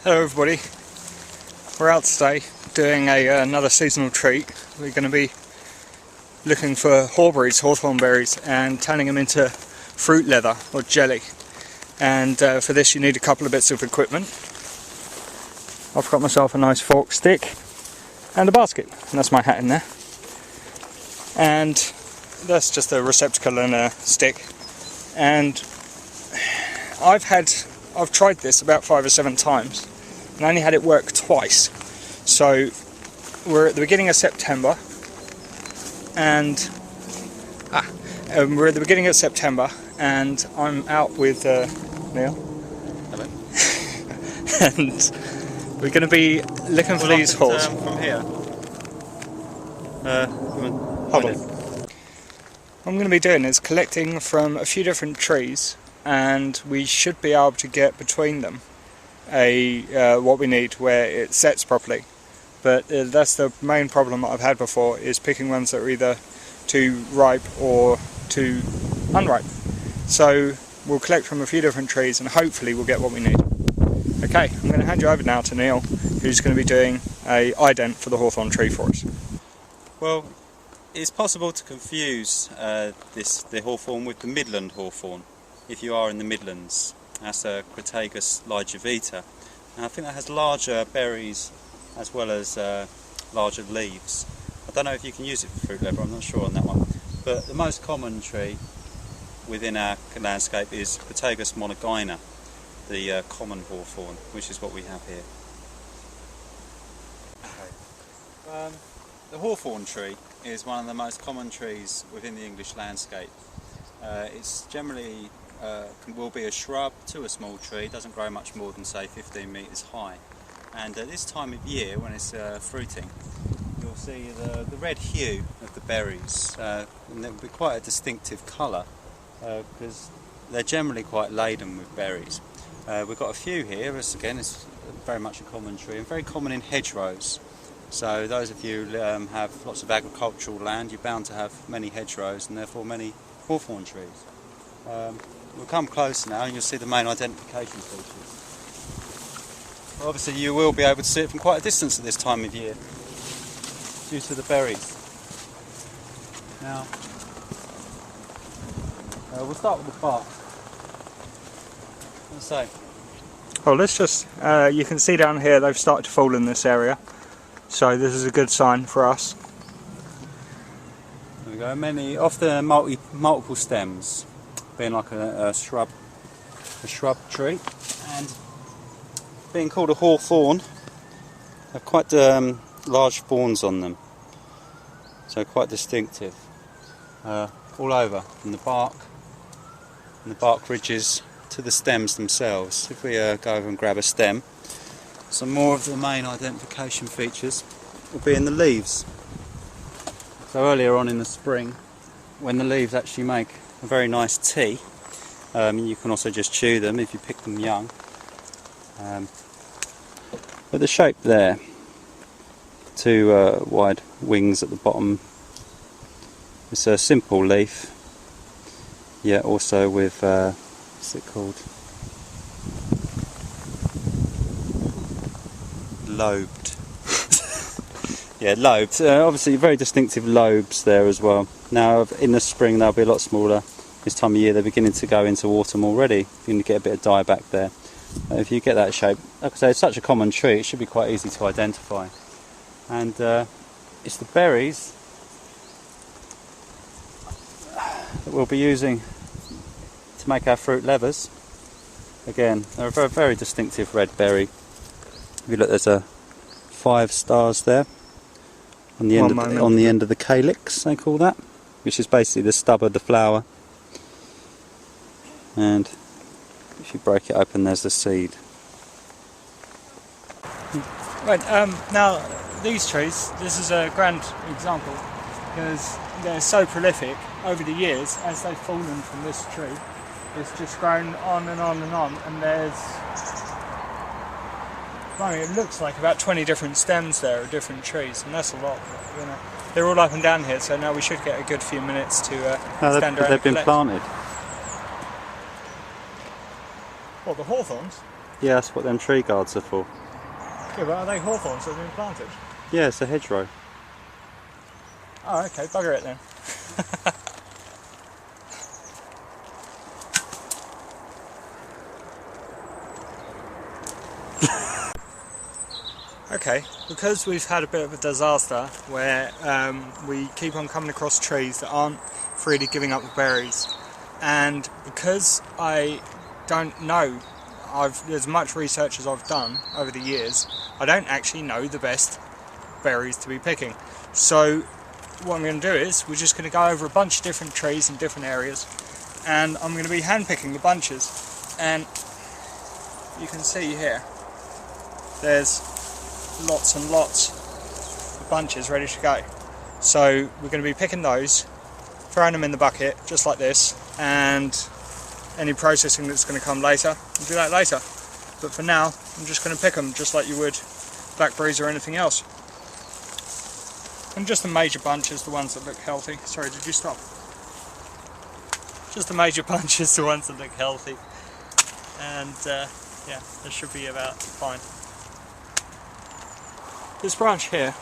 Hello everybody, we're out today doing another seasonal treat. We're going to be looking for hawthorn berries and turning them into fruit leather or jelly, and for this you need a couple of bits of equipment. I've got myself a nice fork stick and a basket, and that's my hat in there, and that's just a receptacle and a stick. And I've tried this about 5 or 7 times and only had it work twice. So we're at the beginning of September, and I'm out with Neil. Hello. And we're going to be looking for these haws. From here. Hold on. What I'm going to be doing is collecting from a few different trees, and we should be able to get between them what we need where it sets properly. But that's the main problem that I've had before, is picking ones that are either too ripe or too unripe. So we'll collect from a few different trees and hopefully we'll get what we need. Okay, I'm going to hand you over now to Neil, who's going to be doing a ident for the hawthorn tree for us. Well, it's possible to confuse the hawthorn with the Midland hawthorn if you are in the Midlands. That's a Crataegus lygivita, and I think that has larger berries as well as larger leaves. I don't know if you can use it for fruit leather, I'm not sure on that one. But the most common tree within our landscape is Crataegus monogyna, the common hawthorn, which is what we have here. Okay. The hawthorn tree is one of the most common trees within the English landscape. It's generally will be a shrub to a small tree, doesn't grow much more than say 15 metres high. And at this time of year, when it's fruiting, you'll see the red hue of the berries, and they'll be quite a distinctive colour because they're generally quite laden with berries. We've got a few here, as again it's very much a common tree and very common in hedgerows. So those of you who have lots of agricultural land, you're bound to have many hedgerows and therefore many hawthorn trees. We'll come closer now and you'll see the main identification features. Well, obviously you will be able to see it from quite a distance at this time of year due to the berries. Now, we'll start with the bark. What do I say? Well, let's just, you can see down here they've started to fall in this area, so this is a good sign for us. There we go, many, often multiple stems, being like a shrub tree, and being called a hawthorn, have quite large thorns on them, so quite distinctive, all over, from the bark and the bark ridges to the stems themselves. If we go over and grab a stem, some more of the main identification features will be in the leaves. So earlier on in the spring, when the leaves actually make a very nice tea, you can also just chew them if you pick them young. But the shape there, 2 wide wings at the bottom, it's a simple leaf, yet also with, what's it called? Lobed. Yeah, lobed. Obviously very distinctive lobes there as well. Now in the spring they'll be a lot smaller. This time of year they're beginning to go into autumn already. You're going to get a bit of dye back there. If you get that shape, like I say, it's such a common tree, it should be quite easy to identify. And it's the berries that we'll be using to make our fruit leathers. Again, they're a very, very distinctive red berry. If you look, there's 5 stars there on the end of the calyx, they call that, which is basically the stub of the flower. And if you break it open, there's the seed. Right, now these trees, this is a grand example because they're so prolific over the years. As they've fallen from this tree, it's just grown on and on and on, and there's, I mean, it looks like about 20 different stems there of different trees, and that's a lot, you know. They're all up and down here, so now we should get a good few minutes to stand around. They've been planted. What, the hawthorns? Yeah, that's what them tree guards are for. Yeah, but are they hawthorns that have been planted? Yeah, it's a hedgerow. Oh, okay, bugger it then. Okay, because we've had a bit of a disaster where we keep on coming across trees that aren't freely giving up the berries, and because I don't know, as much research as I've done over the years, I don't actually know the best berries to be picking. So what I'm going to do is we're just going to go over a bunch of different trees in different areas, and I'm going to be hand picking the bunches. And you can see here there's lots and lots of bunches ready to go. So we're going to be picking those, throwing them in the bucket just like this, and any processing that's going to come later, we'll do that later. But for now, I'm just going to pick them just like you would blackberries or anything else. And just the major bunches, the ones that look healthy. Sorry, did you stop? Just the major bunches, the ones that look healthy. And yeah, this should be about fine. This branch here,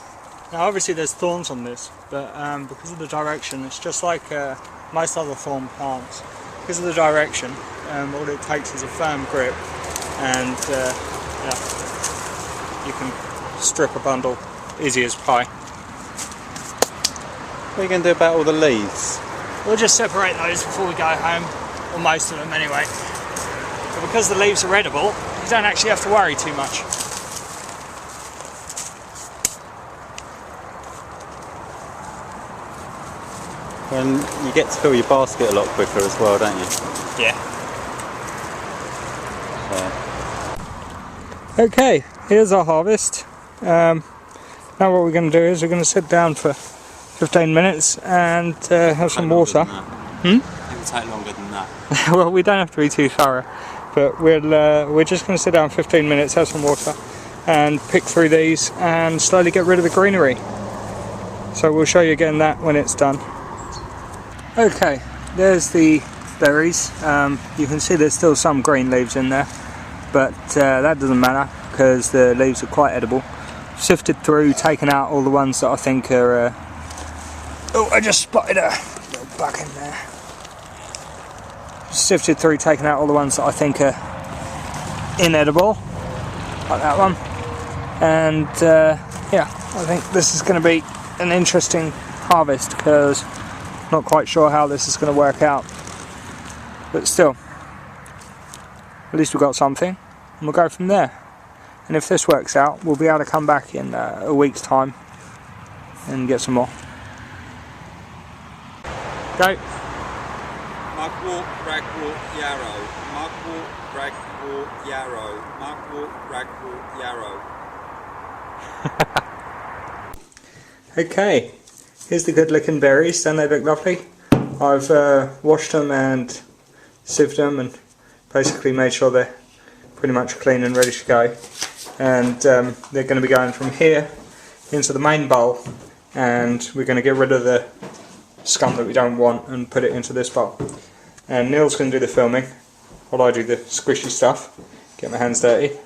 now obviously there's thorns on this, but because of the direction, it's just like most other thorn plants. Because of the direction, all it takes is a firm grip, and yeah, you can strip a bundle easy as pie. What are you going to do about all the leaves? We'll just separate those before we go home, or most of them anyway. But because the leaves are edible, you don't actually have to worry too much. And you get to fill your basket a lot quicker as well, don't you? Yeah. Okay, here's our harvest. Now what we're going to do is we're going to sit down for 15 minutes and have some water. It will take longer than that. Well, we don't have to be too thorough, but we're just going to sit down 15 minutes, have some water, and pick through these and slowly get rid of the greenery. So we'll show you again that when it's done. Okay, there's the berries. You can see there's still some green leaves in there, but that doesn't matter because the leaves are quite edible. Sifted through, taken out all the ones that I think are... oh, I just spotted a little bug in there. Sifted through, taken out all the ones that I think are inedible, like that one. And yeah, I think this is going to be an interesting harvest because not quite sure how this is going to work out, but still, at least we've got something, and we'll go from there. And if this works out, we'll be able to come back in a week's time and get some more. Go. Magwalk, ragwalk, yarrow. Magwalk, ragwalk, yarrow. Magwalk, ragwalk, yarrow. Okay. Here's the good looking berries, don't they look lovely? I've washed them and sieved them and basically made sure they're pretty much clean and ready to go. And they're going to be going from here into the main bowl, and we're going to get rid of the scum that we don't want and put it into this bowl. And Neil's going to do the filming while I do the squishy stuff, get my hands dirty,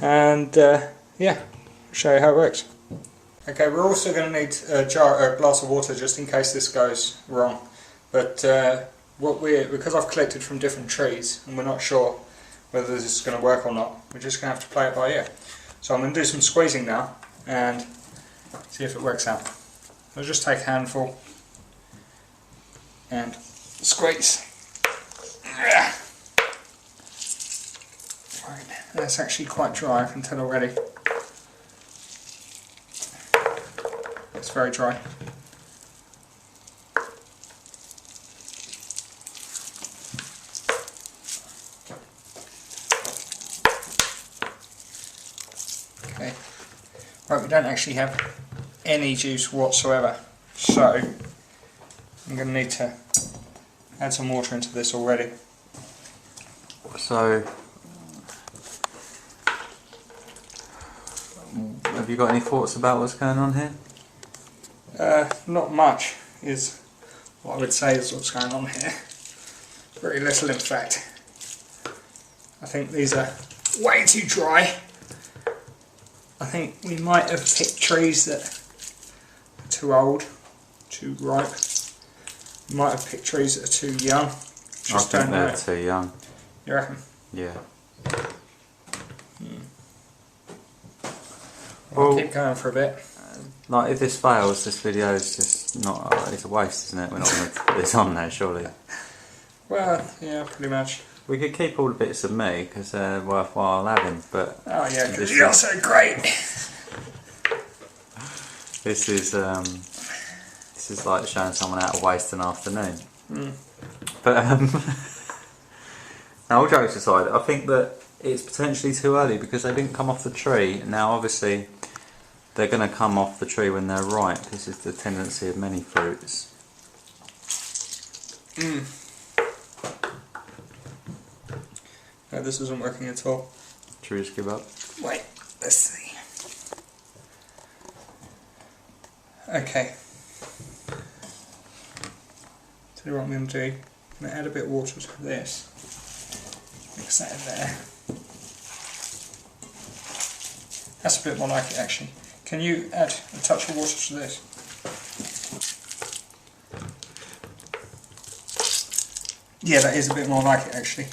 and yeah, I'll show you how it works. Okay, we're also going to need a glass of water just in case this goes wrong. But because I've collected from different trees and we're not sure whether this is going to work or not, we're just going to have to play it by ear. So I'm going to do some squeezing now and see if it works out. I'll just take a handful and squeeze. Right, that's actually quite dry, I can tell already. It's very dry. Okay. Right, we don't actually have any juice whatsoever, so I'm going to need to add some water into this already. So, have you got any thoughts about what's going on here? Not much is what I would say is what's going on here. Very little in fact. I think these are way too dry. I think we might have picked trees that are too old, too ripe. We might have picked trees that are too young. Just I think don't they're know. too young. You reckon? Yeah. I'll keep going for a bit. Like, if this fails, this video is just not. It's a waste, isn't it? We're not going to put this on there, surely. Well, yeah, pretty much. We could keep all the bits of me because they're worthwhile having, but. Oh yeah, because you're so great. This is like showing someone how to waste an afternoon. But now, all jokes aside, I think that it's potentially too early because they didn't come off the tree. Now, obviously, they're going to come off the tree when they're ripe. This is the tendency of many fruits. No, this isn't working at all. Should we just give up? Wait, let's see. Okay. Tell you what I'm going to do. I'm going to add a bit of water to this. Mix that in there. That's a bit more like it actually. Can you add a touch of water to this? Yeah, that is a bit more like it actually.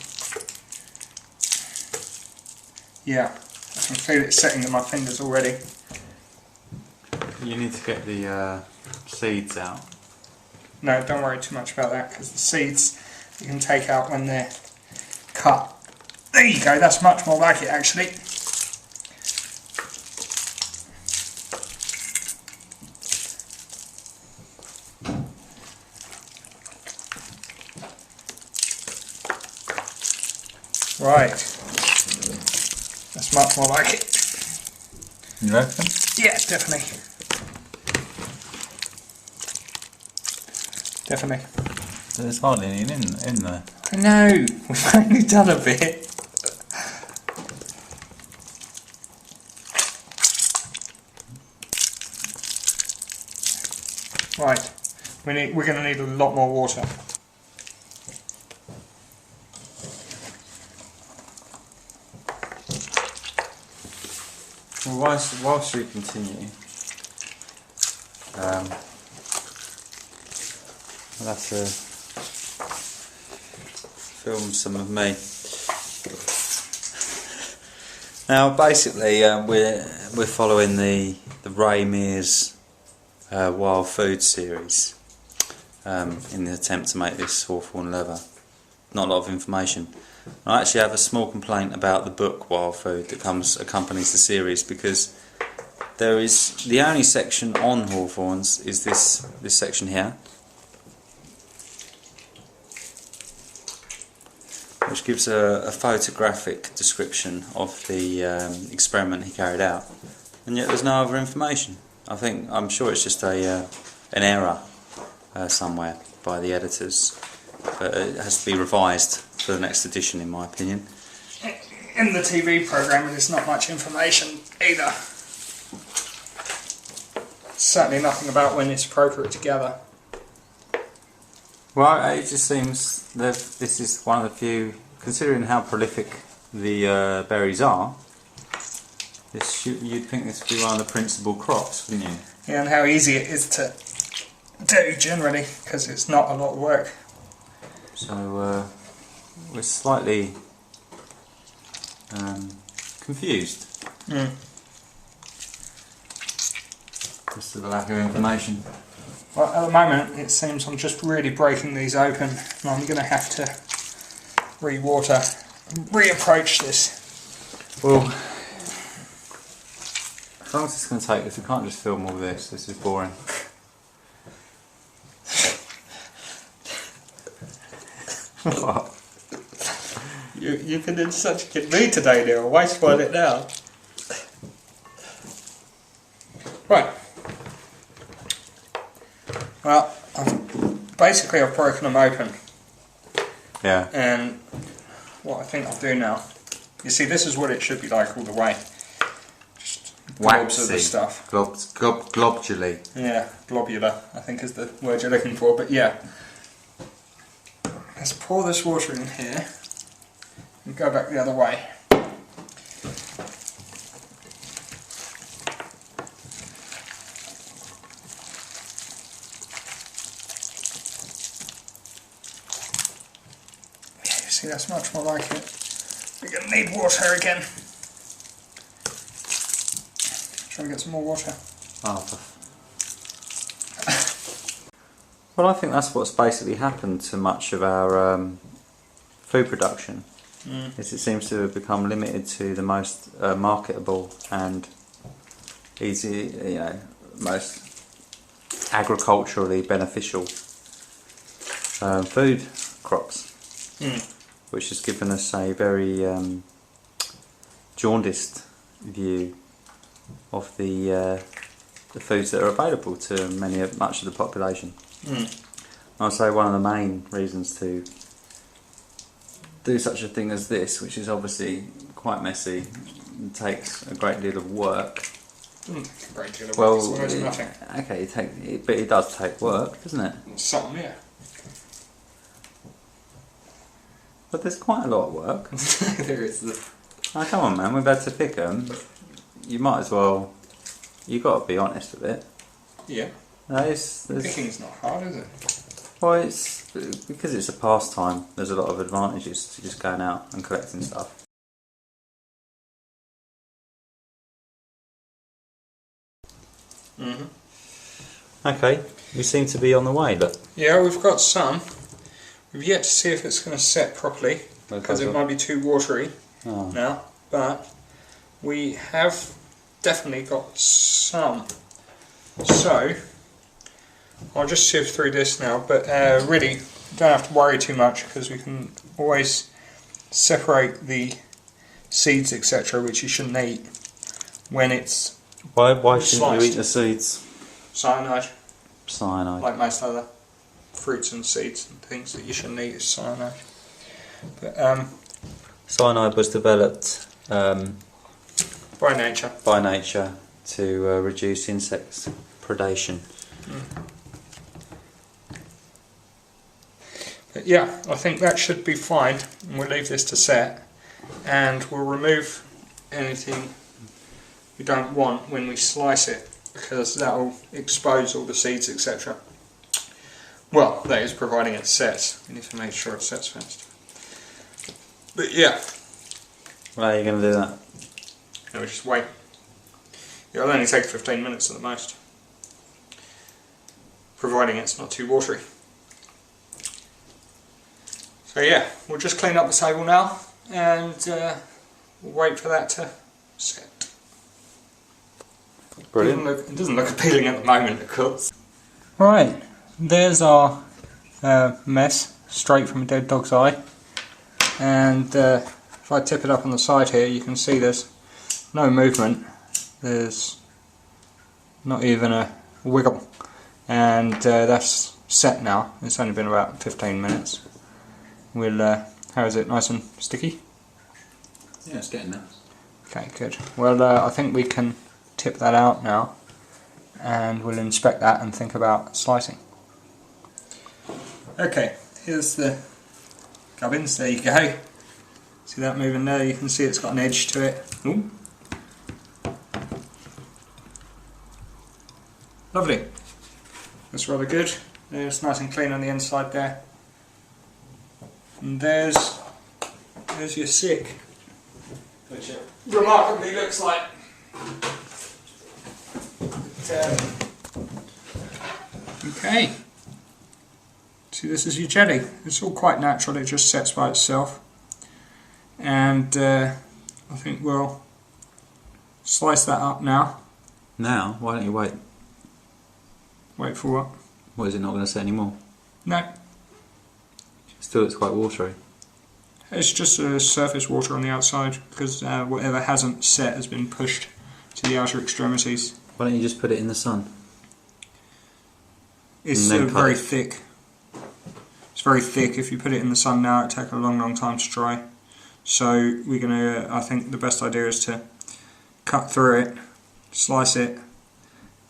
Yeah, I can feel it setting in my fingers already. You need to get the seeds out. No, don't worry too much about that because the seeds you can take out when they're cut. There you go, that's much more like it actually. Right, that's much more like it. You reckon? Yeah, definitely. Definitely. There's hardly any in there. I know, we've only done a bit. Right, we're going to need a lot more water. Well, whilst we continue, I'll have to film some of me. Now, basically, we're following the Ray Mears Wild Food series in the attempt to make this Hawthorn leather. Not a lot of information. I actually have a small complaint about the book Wild Food that accompanies the series because there is the only section on Hawthorns is this section here, which gives a photographic description of the experiment he carried out, and yet there's no other information. I'm sure it's just an error somewhere by the editors, but it has to be revised for the next edition, in my opinion. In the TV programme there's not much information either. Certainly nothing about when it's appropriate to gather. Well, it just seems that this is one of the few, considering how prolific the berries are, you'd think this would be one of the principal crops, wouldn't you? Yeah, and how easy it is to do generally, because it's not a lot of work. So we're slightly confused as to the lack of information. Well, at the moment it seems I'm just really breaking these open and I'm going to have to re-water and reapproach this. Well, how long is this going to take us? We can't just film all this, this is boring. What? You've been in such a good mood today, Neil. Why spoil it now? Right. Well, I've broken them open. Yeah. And what I think I'll do now, you see, this is what it should be like all the way. Just globs of the stuff. Globular. Yeah, globular, I think is the word you're looking for, but yeah. Let's pour this water in here and go back the other way. See, that's much more like it. We're going to need water again. Shall we get some more water? Oh. Well, I think that's what's basically happened to much of our food production. Is it seems to have become limited to the most marketable and easy, most agriculturally beneficial food crops, which has given us a very jaundiced view of the foods that are available to much of the population. I'd say one of the main reasons to do such a thing as this, which is obviously quite messy and takes a great deal of work. A great deal of work. Well, It's almost nothing. Okay, but it does take work, doesn't it? Some, yeah. But there's quite a lot of work. There is. Oh, come on, man, we're about to pick them. You might as well. You've got to be honest with it. Yeah. Picking's not hard, is it? Well, it's because it's a pastime. There's a lot of advantages to just going out and collecting stuff. Okay, we seem to be on the way. Look. Yeah, we've got some. We've yet to see if it's going to set properly because it might be too watery now. But we have definitely got some. So I'll just sieve through this now, but really don't have to worry too much because we can always separate the seeds, etc., which you shouldn't eat when it's Why shouldn't sliced. you eat the seeds? Cyanide, Cyanide. like most other fruits and seeds and things that you shouldn't eat is cyanide. But Cyanide was developed by nature. To reduce insect predation. But yeah, I think that should be fine, and we'll leave this to set, and we'll remove anything we don't want when we slice it, because that will expose all the seeds, etc. Well, that is providing it sets. We need to make sure it sets first. But yeah. Well, how are you going to do that? No, we just wait. It'll only take 15 minutes at the most, providing it's not too watery. So yeah, we'll just clean up the table now, and we'll wait for that to set. Brilliant. It doesn't look appealing at the moment, of course. Right, there's our mess, straight from a dead dog's eye. And if I tip it up on the side here, you can see there's no movement. There's not even a wiggle. And that's set now. It's only been about 15 minutes. We'll, how is it, nice and sticky? Yeah, it's getting there. Okay, good. Well, I think we can tip that out now, and we'll inspect that and think about slicing. Okay, here's the gubbins. There you go. See that moving there? You can see it's got an edge to it. Ooh. Lovely. That's rather good. It's nice and clean on the inside there. And there's your sick, which it remarkably looks like. Okay. See, this is your jelly. It's all quite natural. It just sets by itself. And I think we'll slice that up now. Now? Why don't you wait? Wait for what? What, is it not going to set anymore? No. Still, it's quite watery. It's just surface water on the outside because whatever hasn't set has been pushed to the outer extremities. Why don't you just put it in the sun? It's very thick. It's very thick. If you put it in the sun now, it'll take a long time to dry. So we're gonna. I think the best idea is to cut through it, slice it,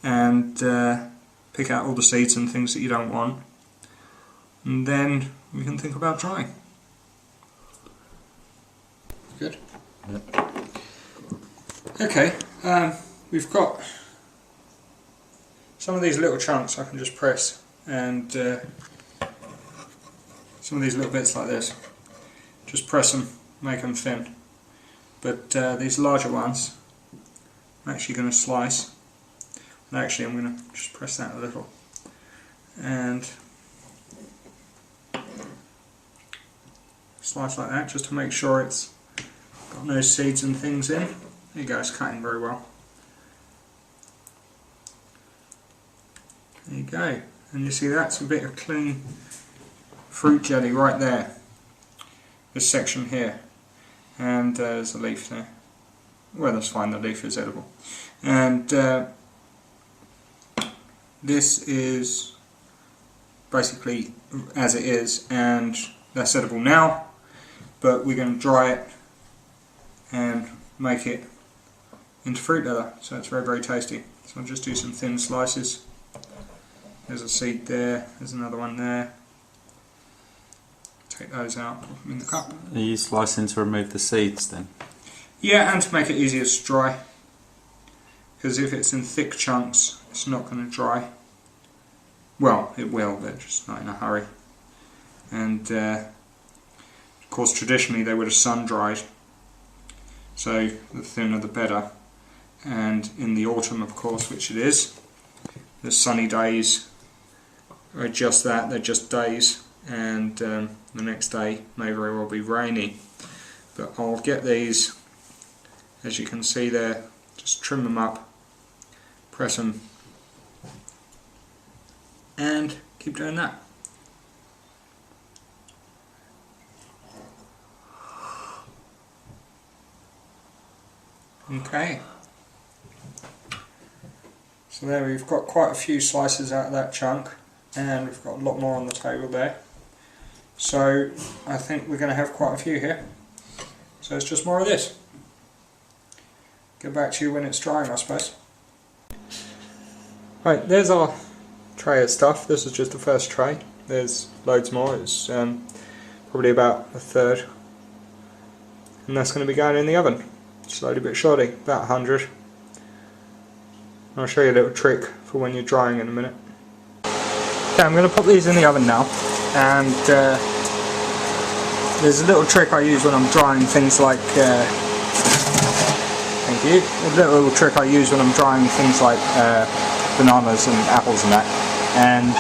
and pick out all the seeds and things that you don't want, and then we can think about drying. Good. Yep. Okay, we've got some of these little chunks I can just press, and some of these little bits like this. just press them, make them thin. But these larger ones I'm actually going to slice, and actually I'm going to just press that a little and slice like that, just to make sure it's got no seeds and things in. There you go, it's cutting very well. There you go, and you see that's a bit of clean fruit jelly right there, this section here, and there's a leaf there. Well, that's fine, the leaf is edible. And this is basically as it is, and that's edible now, but we're going to dry it and make it into fruit leather, so it's very, very tasty. So I'll just do some thin slices. There's a seed there, there's another one there. Take those out, put them in the cup. Are you slicing to remove the seeds then? Yeah, and to make it easier to dry, because if it's in thick chunks it's not going to dry. Well, it will, but just not in a hurry. And of course traditionally they would have sun dried, so the thinner the better. And in the autumn, of course, which it is, the sunny days are just that, they're just days, and the next day may very well be rainy. But I'll get these, as you can see there, just trim them up, press them, and keep doing that. Okay, so there we've got quite a few slices out of that chunk, and we've got a lot more on the table there. So I think we're going to have quite a few here. So it's just more of this. Get back to you when it's drying, I suppose. Right, there's our tray of stuff. This is just the first tray. There's loads more. It's probably about a third. And that's going to be going in the oven. Slowly but surely, about 100. I'll show you a little trick for when you're drying in a minute. Okay, I'm going to put these in the oven now, and there's a little trick I use when I'm drying things like thank you, a little trick I use when I'm drying things like bananas and apples and that, and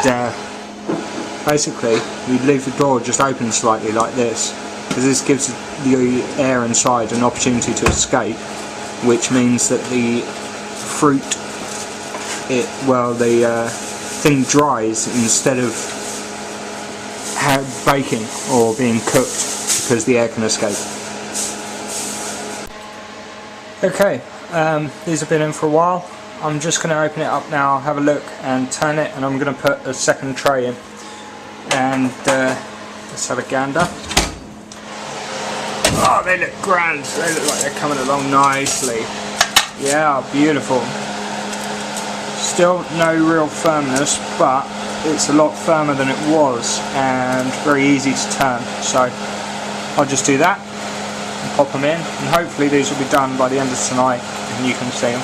basically you leave the door just open slightly like this, because this gives the air inside an opportunity to escape, which means that the fruit, the thing dries instead of baking or being cooked, because the air can escape. Okay, these have been in for a while. I'm just going to open it up now, have a look and turn it, and I'm going to put a second tray in, and let's have a gander. Oh, they look grand. They look like they're coming along nicely. Yeah, beautiful. Still no real firmness, but it's a lot firmer than it was and very easy to turn. So I'll just do that and pop them in, and hopefully these will be done by the end of tonight and you can see them.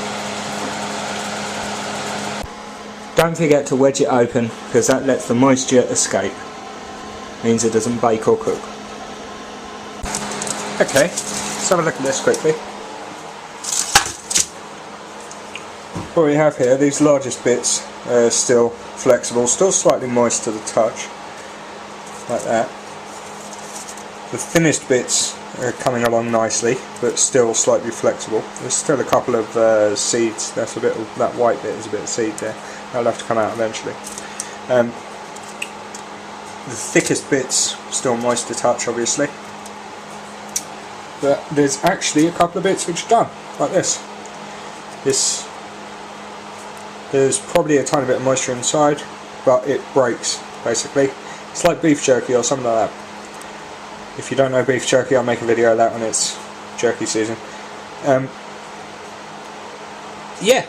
Don't forget to wedge it open, because that lets the moisture escape. Means it doesn't bake or cook. Okay, let's have a look at this quickly. What we have here, these largest bits are still flexible, still slightly moist to the touch, like that. The thinnest bits are coming along nicely, but still slightly flexible. There's still a couple of seeds. That's a bit of, that white bit is a bit of seed there. That'll have to come out eventually. The thickest bits still moist to touch, obviously. But there's actually a couple of bits which are done, like this. There's probably a tiny bit of moisture inside, but it breaks, basically. It's like beef jerky or something like that. If you don't know beef jerky, I'll make a video of that when it's jerky season. Yeah,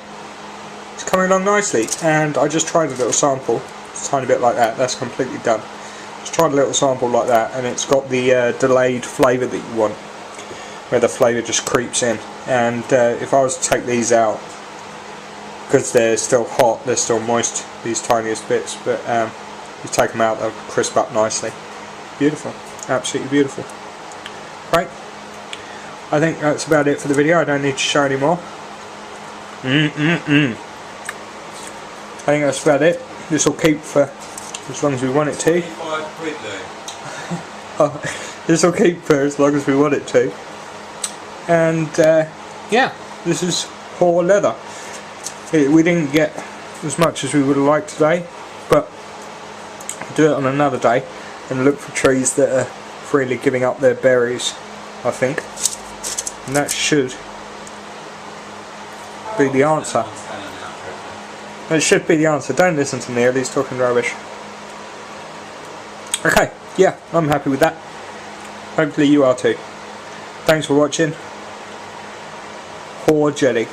it's coming along nicely, and I just tried a little sample, a tiny bit like that. That's completely done. Just tried a little sample like that, and it's got the delayed flavour that you want, where the flavour just creeps in. And if I was to take these out, because they're still hot, they're still moist, these tiniest bits, but you take them out, they'll crisp up nicely. Beautiful, absolutely beautiful. Right, I think that's about it for the video. I don't need to show any more. I think that's about it. This will keep for as long as we want it to. This will keep for as long as we want it to. And yeah, this is Hawthorn leather. We didn't get as much as we would have liked today, but we'll do it on another day and look for trees that are freely giving up their berries, I think. And that should be the answer. That should be the answer. Don't listen to Neil, he's talking rubbish. Okay, yeah, I'm happy with that. Hopefully you are too. Thanks for watching. Hawthorn jelly.